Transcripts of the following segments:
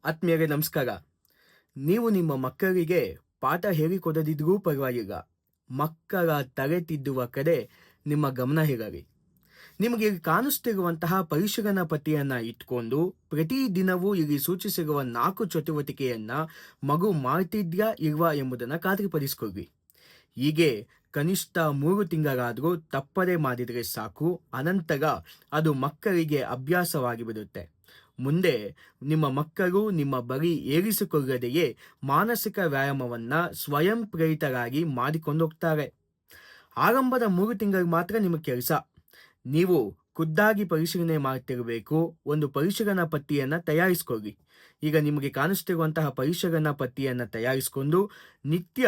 ಆತ್ಮೀಯರೇ ನಮಸ್ಕಾರ. ನೀವು ನಿಮ್ಮ ಮಕ್ಕಳಿಗೆ ಪಾಠ ಹೇಳಿಕೊಡದಿದ್ರೂ ಪರವಾಗಿಲ್ಲ. ಮಕ್ಕಳ ತಲೆ ತಿದ್ದುವ ಕಡೆ ನಿಮ್ಮ ಗಮನ ಇರಲಿ. ನಿಮಗೆ ಇಲ್ಲಿ ಕಾಣಿಸ್ತಿರುವಂತಹ ಪರಿಶೀಲನಾ ಪಟ್ಟಿಯನ್ನ ಇಟ್ಕೊಂಡು ಪ್ರತಿದಿನವೂ ಇಲ್ಲಿ ಸೂಚಿಸಿರುವ 4 ಚಟುವಟಿಕೆಯನ್ನ ಮಗು ಮಾಡ್ತಿದ್ಯಾ ಇಲ್ವಾ ಎಂಬುದನ್ನು ಖಾತ್ರಿಪಡಿಸಿಕೊಳ್ಳಿ. ಹೀಗೆ ಕನಿಷ್ಠ 3 ತಿಂಗಳಾದರೂ ತಪ್ಪದೇ ಮಾಡಿದರೆ ಸಾಕು. ಅನಂತರ ಅದು ಮಕ್ಕಳಿಗೆ ಅಭ್ಯಾಸವಾಗಿ ಬಿಡುತ್ತೆ. ಮುಂದೆ ನಿಮ್ಮ ಮಕ್ಕಳು ನಿಮ್ಮ ಬಳಿ ಏರಿಸಿಕೊಳ್ಳದೆಯೇ ಮಾನಸಿಕ ವ್ಯಾಯಾಮವನ್ನ ಸ್ವಯಂ ಪ್ರೇರಿತರಾಗಿ ಮಾಡಿಕೊಂಡೋಗ್ತಾರೆ. ಆರಂಭದ 3 ತಿಂಗಳು ಮಾತ್ರ ನಿಮ್ಮ ಕೆಲಸ. ನೀವು ಖುದ್ದಾಗಿ ಪರಿಶೀಲನೆ ಮಾಡ್ತಿರಬೇಕು. ಒಂದು ಪರಿಶೀಲನಾ ಪಟ್ಟಿಯನ್ನು ತಯಾರಿಸ್ಕೊಳ್ಳಿ. ಈಗ ನಿಮಗೆ ಕಾಣಿಸ್ತಿರುವಂತಹ ಪರಿಶೀಲನಾ ಪಟ್ಟಿಯನ್ನು ತಯಾರಿಸಿಕೊಂಡು ನಿತ್ಯ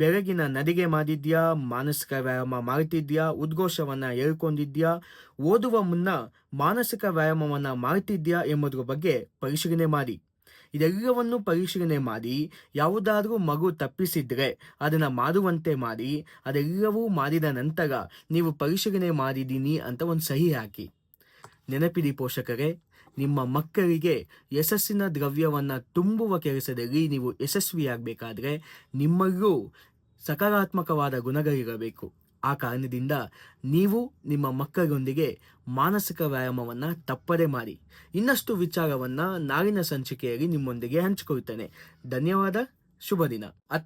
ಬೆಳಗಿನ ನಡಿಗೆ ಮಾಡಿದ್ಯಾ, ಮಾನಸಿಕ ವ್ಯಾಯಾಮ ಮಾಡ್ತಿದ್ಯಾ, ಉದ್ಘೋಷವನ್ನು ಹೇಳ್ಕೊಂಡಿದ್ಯಾ, ಓದುವ ಮುನ್ನ ಮಾನಸಿಕ ವ್ಯಾಯಾಮವನ್ನು ಮಾಡ್ತಿದ್ಯಾ ಎಂಬುದರ ಬಗ್ಗೆ ಪರಿಶೀಲನೆ ಮಾಡಿ. ಇದೆಲ್ಲವನ್ನು ಪರಿಶೀಲನೆ ಮಾಡಿ ಯಾವುದಾದ್ರೂ ಮಗು ತಪ್ಪಿಸಿದ್ರೆ ಅದನ್ನು ಮಾಡುವಂತೆ ಮಾಡಿ. ಅದೆಲ್ಲವೂ ಮಾಡಿದ ನಂತರ ನೀವು ಪರಿಶೀಲನೆ ಮಾಡಿದ್ದೀನಿ ಅಂತ ಒಂದು ಸಹಿ ಹಾಕಿ. ನೆನಪಿಡಿ ಪೋಷಕರೇ, ನಿಮ್ಮ ಮಕ್ಕಳಿಗೆ ಯಶಸ್ಸಿನ ದ್ರವ್ಯವನ್ನು ತುಂಬುವ ಕೆಲಸದಲ್ಲಿ ನೀವು ಯಶಸ್ವಿಯಾಗಬೇಕಾದ್ರೆ ನಿಮ್ಮಲ್ಲೂ ಸಕಾರಾತ್ಮಕವಾದ ಗುಣಗಳಿರಬೇಕು. ಆ ಕಾರಣದಿಂದ ನೀವು ನಿಮ್ಮ ಮಕ್ಕಳೊಂದಿಗೆ ಮಾನಸಿಕ ವ್ಯಾಯಾಮವನ್ನು ತಪ್ಪದೇ ಮಾಡಿ. ಇನ್ನಷ್ಟು ವಿಚಾರವನ್ನು ನಾಳಿನ ಸಂಚಿಕೆಯಲ್ಲಿ ನಿಮ್ಮೊಂದಿಗೆ ಹಂಚಿಕೊಳ್ತೇನೆ. ಧನ್ಯವಾದ. ಶುಭ ದಿನ.